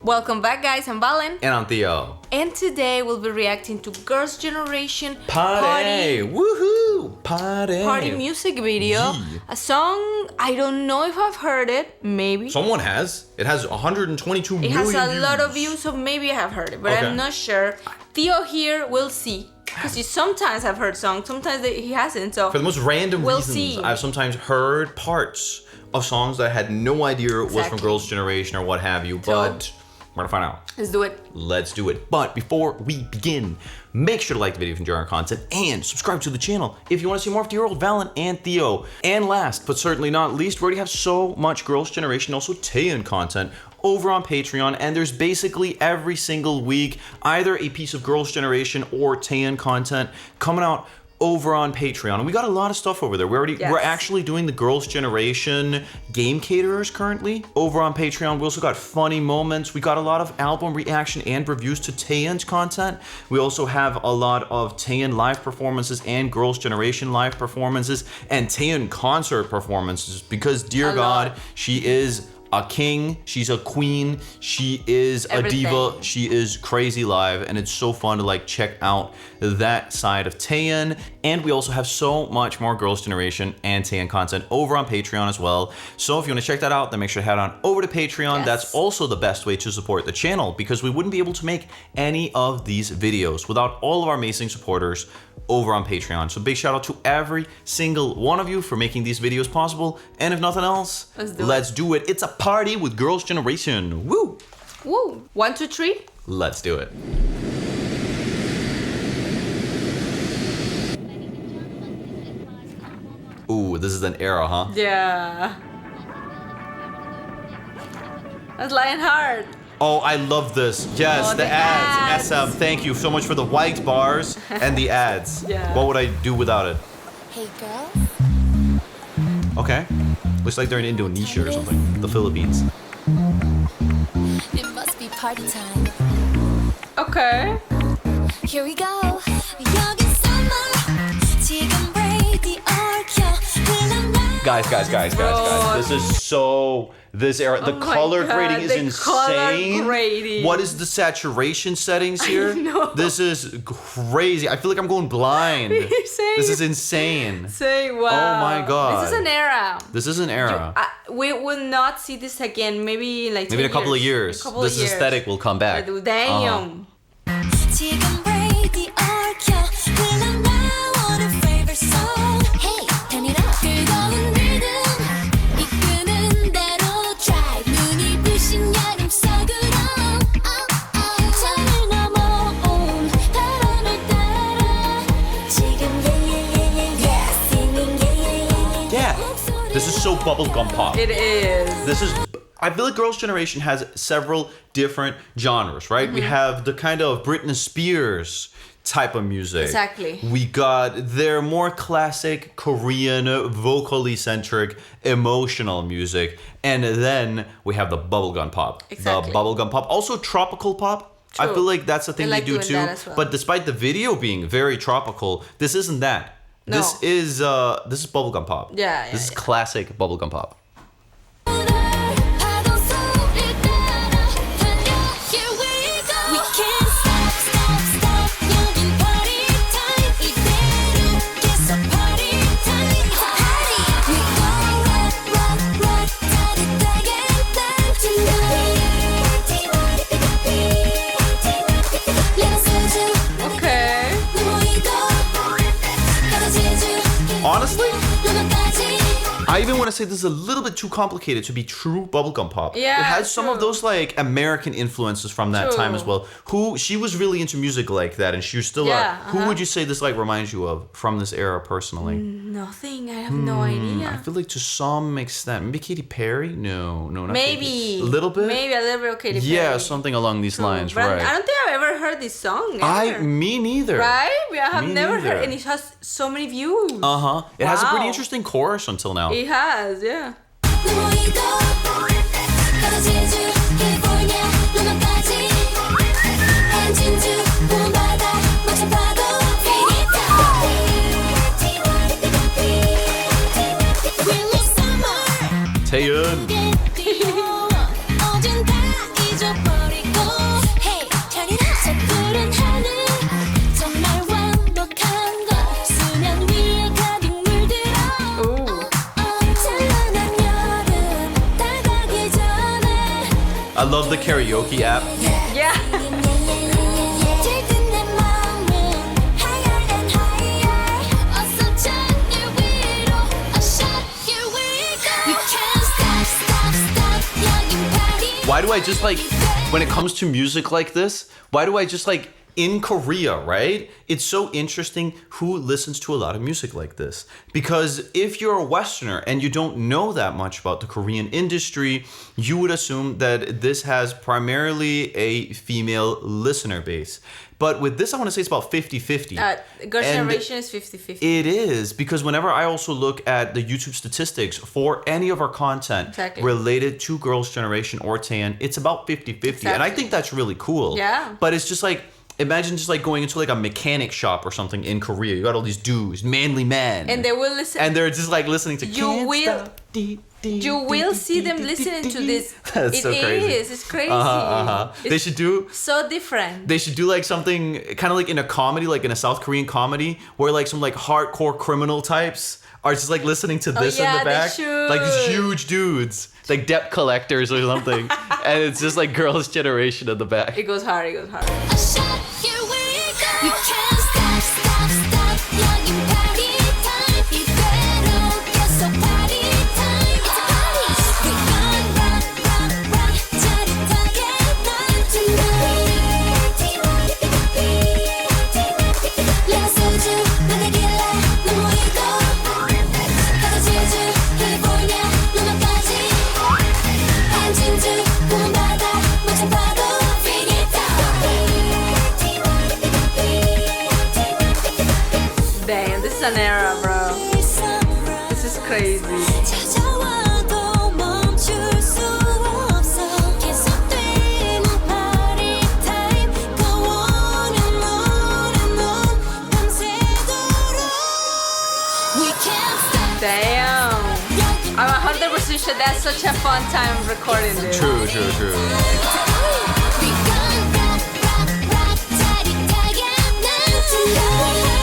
Welcome back, guys. I'm Valen. And I'm Theo. And today we'll be reacting to Girls' Generation Party! Woohoo! Party music video. Yeah. A song, I don't know if I've heard it. Maybe. Someone has. It has 122 million It views. has a lot of views, so maybe I have heard it, but Okay. I'm not sure. Theo here will see. Because sometimes I've heard songs, sometimes he hasn't. So For the most random we'll reasons, see. I've sometimes heard parts of songs that I had no idea was from Exactly. Girls' Generation or what have you, but we're gonna find out. Let's do it. Let's do it. But before we begin, make sure to like the video if you enjoy our content and subscribe to the channel if you want to see more of Dear Old Valen and Theo. And last, but certainly not least, we already have so much Girls' Generation, also Taeyeon content over on Patreon, and there's basically every single week either a piece of Girls' Generation or Taeyeon content coming out over on Patreon. And we got a lot of stuff over there. We're actually doing the Girls' Generation game caterers currently over on Patreon. We also got funny moments. We got a lot of album reaction and reviews to Taeyeon's content. We also have a lot of Taeyeon live performances and Girls' Generation live performances and Taeyeon concert performances because dear God, she is a king, she's a queen, she is Everything. a diva, she is crazy live, and it's so fun to like check out that side of Taeyeon. And we also have so much more Girls' Generation and Taeyeon content over on Patreon as well. So if you want to check that out, then make sure to head on over to Patreon. Yes. That's also the best way to support the channel because we wouldn't be able to make any of these videos without all of our amazing supporters over on Patreon. So big shout out to every single one of you for making these videos possible. And if nothing else, let's do it. It's a party with Girls' Generation. Woo! Woo. 1, 2, 3. Let's do it. Ooh, this is an era, huh? Yeah. That's Lionheart. Oh, I love this. Yes, Oh, the the ads. ads. SM, thank you so much for the white bars and the ads. Yeah. What would I do without it? Hey girls, Okay. Looks like they're in Indonesia or something. The Philippines. it must be party time. Okay. Here we go. 여기 summer, 지금 radio 켜. Guys. This is so... This era, the Oh my color God, grading is the insane. color grading. What is the saturation settings here? know. This is crazy. I feel like I'm going blind. Same. This is insane. Say wow. Oh my God. This is an era. This is an era. We will not see this again. Maybe in like Maybe in 10 a couple of years. A couple This of years. aesthetic will come back. Damn. 지금 radio 켜. 불러 나오는 favorite song. Hey, turn it up. 뜨거운 rhythm. 이끄는 대로 drive. 눈이 부신 여름 속으로. 창을 넘어온 바람을 따라. 지금 yeah, singing Yeah. This is so bubblegum pop. It is. This is... I feel like Girls' Generation has several different genres, right? We have the kind of Britney Spears type of music. Exactly. We got their more classic Korean, vocally centric, emotional music. And then we have the bubblegum pop. Exactly. The bubblegum pop. Also tropical pop. I True. feel like that's the thing They like they do doing too. that as well. But despite the video being very tropical, this isn't that. No. This is bubblegum pop. Yeah, This is yeah. classic bubblegum pop. 파도 소리 따라 달려. Here we go. We can't stop. 여긴 party time. 이대로 계속 party time. It's a party. We go rock. 따뜻하게 날 tonight. Okay. Honestly, I even want to say this is a little bit too complicated to be true bubblegum pop. Yeah, it has some of true. those like American influences from that True. time as well. She was really into music like that, and she still Yeah, are. Who would you say this like reminds you of from this era personally? Nothing. I have no idea. I feel like to some extent, maybe Katy Perry. No, not Maybe. Katy. A little bit. Maybe a little bit of Katy Perry. Yeah, something along these lines, But right? I don't think I've ever heard this song. Ever. Me neither. Right? I have Me never neither. heard, and it has so many views. It has a pretty Wow. interesting chorus until now. It has, yeah. Taeyeon. I love the karaoke app. Yeah. 들뜬 내 맘은 higher and higher 어서 잔을 위로 a shot here we go we can't stop 여긴 party Why do I just like, when it comes to music like this, why do I just like, in Korea, right? It's so interesting who listens to a lot of music like this. Because if you're a Westerner and you don't know that much about the Korean industry, you would assume that this has primarily a female listener base. But with this, I want to say it's about 50-50. Girls' And Generation is 50-50. it is, because whenever I also look at the YouTube statistics for any of our content Exactly. related to Girls' Generation or Tan, it's about 50-50. And I Exactly. think that's really cool. Yeah. But it's just like, imagine just like going into like a mechanic shop or something in Korea. You got all these dudes, manly men. And they will listen. And they're just like listening to You will see them listening to this. That's so crazy. It's crazy. They It's should do so different. They should do like something kind of like in a comedy, like in a South Korean comedy, where like some like hardcore criminal types are just like listening to this in yeah, the they back, like these should. huge dudes, like debt collectors or something, and it's just like Girls' Generation in the back. It goes hard. It goes hard. a shot here we go we can't stop 여긴 party time 이대로 계속 party time it's a party we gon' rock 짜릿하게 난 tonight 내가 소주 너 tequila 너 mojito 가서 제주 캘리포니아 로마까지 한 진주 봄 바다 멋진 파도 finito Damn, this is an era, bro. This is crazy. 찾아와도 멈출 수 없어 계속되는 party time Go on and on and on 밤새도록 We can't stop Damn. I'm 100% sure that's such a fun time recording this. True. We gon' rock 짜릿하게 난 tonight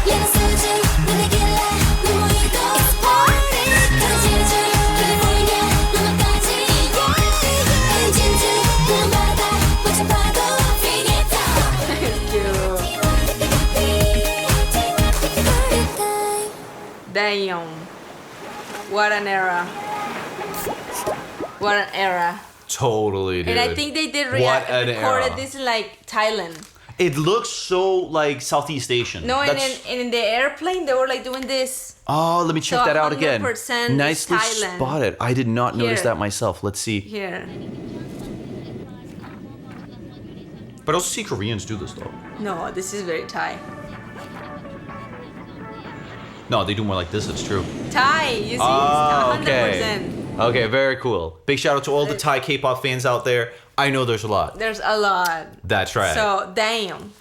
내가 소주 너 tequila 너 mojito It's party 가서 제주 캘리포니아 로마까지 한 진주 봄 바다 멋진 파도 finito Damn. What an era. What an era. Totally, dude. And I think they did What an recorded era. this in like Thailand. It looks so like Southeast Asian. No, and That's- in the airplane they were like doing this. Oh, let me check So that out again. 100% Nicely Thailand. spotted. I did not notice Here. that myself. Let's see. Here. But I also see Koreans do this though. No, this is very Thai. No, they do more like this. It's true. Thai, you see? Oh, It's okay. 100%. Okay, very cool. Big shout out to all the Thai K-pop fans out there. I know there's a lot. There's a lot. That's right. So, damn.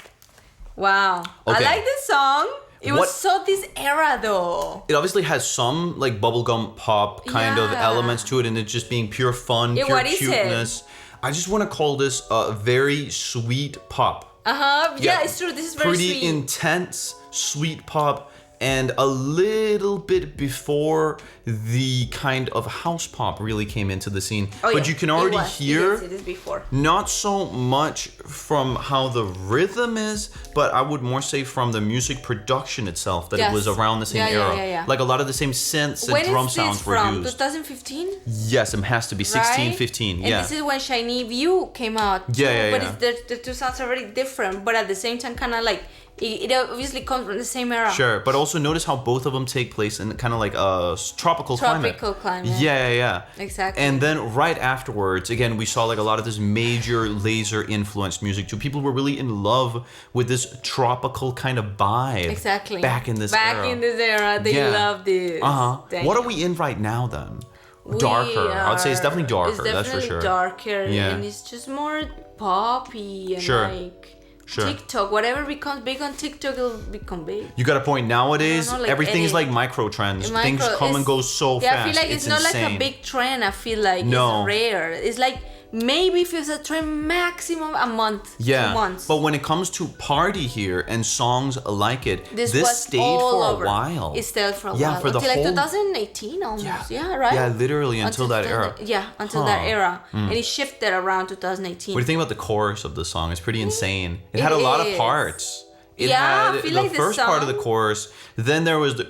Wow. I Okay. like this song. It was What- so this era though. It obviously has some like bubblegum pop kind of Yeah. elements to it, and it's just being pure fun, Yeah, pure what is it? cuteness. I just want to call this a very sweet pop. Yeah, it's true. This is very Pretty sweet. intense, sweet pop, and a little bit before the kind of house pop really came into the scene. Oh, But yeah, you can it already was. hear It is before. not so much from how the rhythm is, but I would more say from the music production itself that it Yes. was around the same Yeah, era. yeah. Like a lot of the same synths and When drum is this sounds were from? used. 2015? Yes, it has to be 16, Right? 15. And Yeah. this is when Shiny View came out. Yeah, too, yeah, But yeah. It's, the two sounds are very different, but at the same time, kind of like it obviously comes from the same era. Sure, but also notice how both of them take place in kind of like a tropical climate. Tropical climate. Yeah. Exactly. And then right afterwards, again, we saw like a lot of this major laser influenced music too. People were really in love with this tropical kind of vibe. Exactly. Back in this era. Back in this era, they Yeah. love this. Damn. What are we in right now then? We Darker. I would say it's definitely are- darker. It's That's for definitely sure. darker, Yeah. and it's just more poppy and Sure. like Sure. TikTok. Whatever becomes big on TikTok, it'll become big. You got a point. Nowadays, I don't know, like everything is any- like micro trends. Things Micro- come and it's- go so yeah, fast. I feel like it's not like a insane. big trend. I feel like No. it's rare. It's like maybe if it's a trend, maximum a month. Yeah, 2 months. but when it comes to Party Here and songs like it, this was stayed all for over. a while. It stayed for a Yeah, while. for the until whole- like 2018 almost. Yeah, right? Yeah, literally until that era. Until that Huh. era. And it shifted around 2018. What do you think about the chorus of the song? It's pretty insane. It It had a lot of is. parts. It Yeah, I had feel the like the first part of the song- chorus, then there was the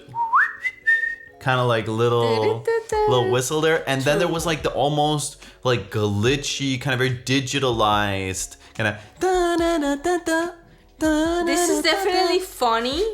kind of like little whistle there, and then there was like the almost like glitchy, kind of very digitalized kind of. This is definitely funny,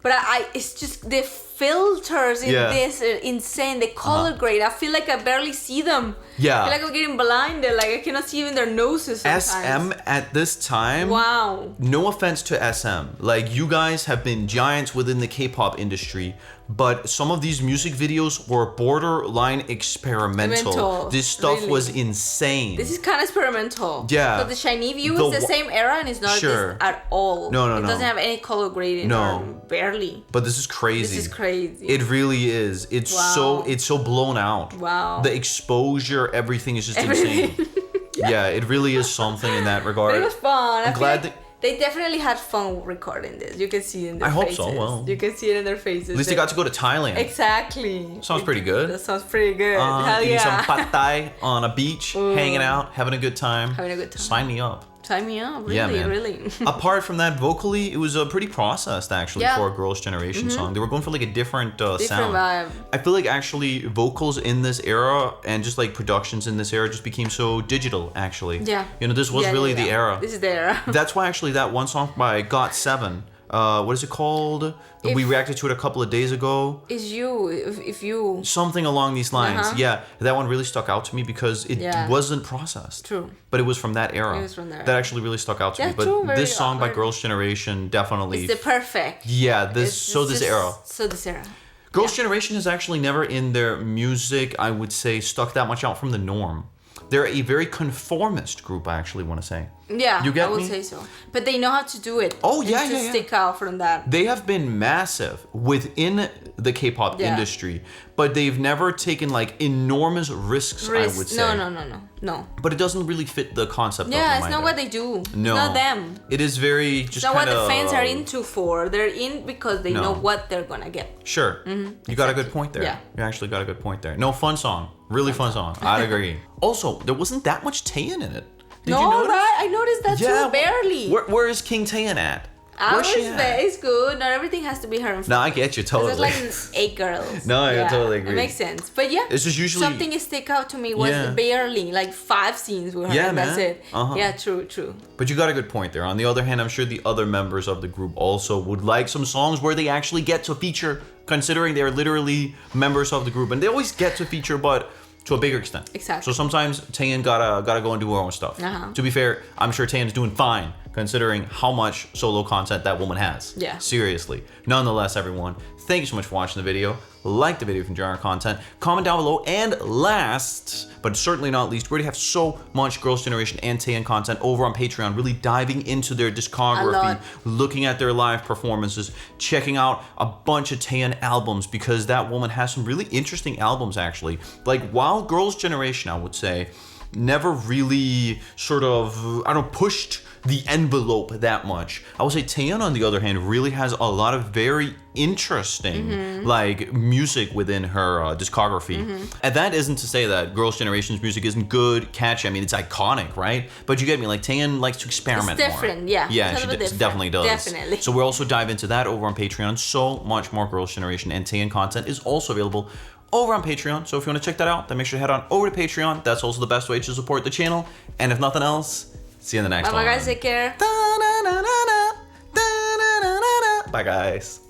but it's just the filters in Yeah. this are insane. The color grade, I feel like I barely see them. Yeah. I feel like I'm getting blinded. Like I cannot see even their noses sometimes. SM at this time. Wow. No offense to SM. Like, you guys have been giants within the K-pop industry, but some of these music videos were borderline experimental. Experimental, This stuff really. was insane. This is kind of experimental. Yeah. So the shiny view The is the wa- same era and it's not Sure. this at all. No, It no. doesn't have any color grading. No. Or barely. But this is crazy. This is crazy. It really is. It's Wow. it's so blown out. Wow. The exposure, everything is just Everything. insane. Yeah, it really is something in that regard. But it was fun. I'm I glad feel that- like they definitely had fun recording this. You can see it in their I hope faces. so, well. You can see it in their faces. At least they got to go to Thailand. Exactly. Sounds pretty good. That sounds pretty good. Hell Eating some yeah. pad thai on a beach, hanging out, having a good time. Having a good time. Sign me up. Sign me up. Really, Yeah, man. really. Apart from that, vocally, it was pretty processed actually Yeah. for a Girls' Generation song. They were going for like a different sound. vibe. I feel like actually vocals in this era and just like productions in this era just became so digital. Actually, Yeah. You know, this was Yeah, really yeah, the yeah. era. This is the era. That's why actually that one song by Got7. What is it called? We reacted to it a couple of days ago. It's you. If you. Something along these lines. Uh-huh. Yeah, that one really stuck out to me because it Yeah. wasn't processed. True. But it was from that era. It was from there. That actually really stuck out to Yeah, me. But true, very this song by awkward. Girls' Generation definitely. It's the perfect. Yeah, this It's era. So this era. Girls' Generation has actually never in their music, I would say, stuck that much out from the norm. They're a very conformist group, I actually want to say. Yeah, You get I would me? say so. But they know how to do it. Oh, and yeah, to yeah, yeah. stick out from that. They have been massive within the K-pop Yeah. industry, but they've never taken like enormous risks, I would say. No. But it doesn't really fit the concept of Yeah, them it's not either. what they do. No. It's not them. It is very just It's not what kind the of fans are into for. They're in because they No. know what they're gonna get. Sure. You got a good point there. Yeah. You actually got a good point there. No, fun song. Really fun song. I'd agree. Also, there wasn't that much Taeyeon in it. Did you No, notice? right? I noticed that Yeah. too, barely. Where is King Taeyeon at? Ours Where's she at? is good. Not everything has to be her. No, I get you totally. There's like 8 girls. No, I totally agree. It makes sense. But yeah, It's just usually- something stick out to me was Yeah. barely like 5 scenes with her. Yeah, and that's man. it. Uh-huh. Yeah, true. But you got a good point there. On the other hand, I'm sure the other members of the group also would like some songs where they actually get to feature, considering they're literally members of the group. And they always get to feature, but to a bigger extent. Exactly. So sometimes Taeyeon gotta go and do her own stuff. Uh-huh. To be fair, I'm sure Taeyeon's doing fine, considering how much solo content that woman has. Yeah. Seriously. Nonetheless, everyone, thank you so much for watching the video. Like the video if you enjoy our content. Comment down below. And last, but certainly not least, we already have so much Girls' Generation and Taeyeon content over on Patreon, really diving into their discography, looking at their live performances, checking out a bunch of Taeyeon albums, because that woman has some really interesting albums, actually. Like, while Girls' Generation, I would say, never really sort of, pushed the envelope that much. I would say Taeyeon, on the other hand, really has a lot of very interesting like music within her discography. And that isn't to say that Girls' Generation's music isn't good, catchy. I mean, it's iconic, right? But you get me, like Taeyeon likes to experiment It's different, more. yeah. Yeah, It's a she little bit definitely does. Definitely. So we'll also dive into that over on Patreon. So much more Girls' Generation and Taeyeon content is also available over on Patreon. So if you want to check that out, then make sure to head on over to Patreon. That's also the best way to support the channel. And if nothing else, see you in the next one. Bye guys, take care. Bye guys.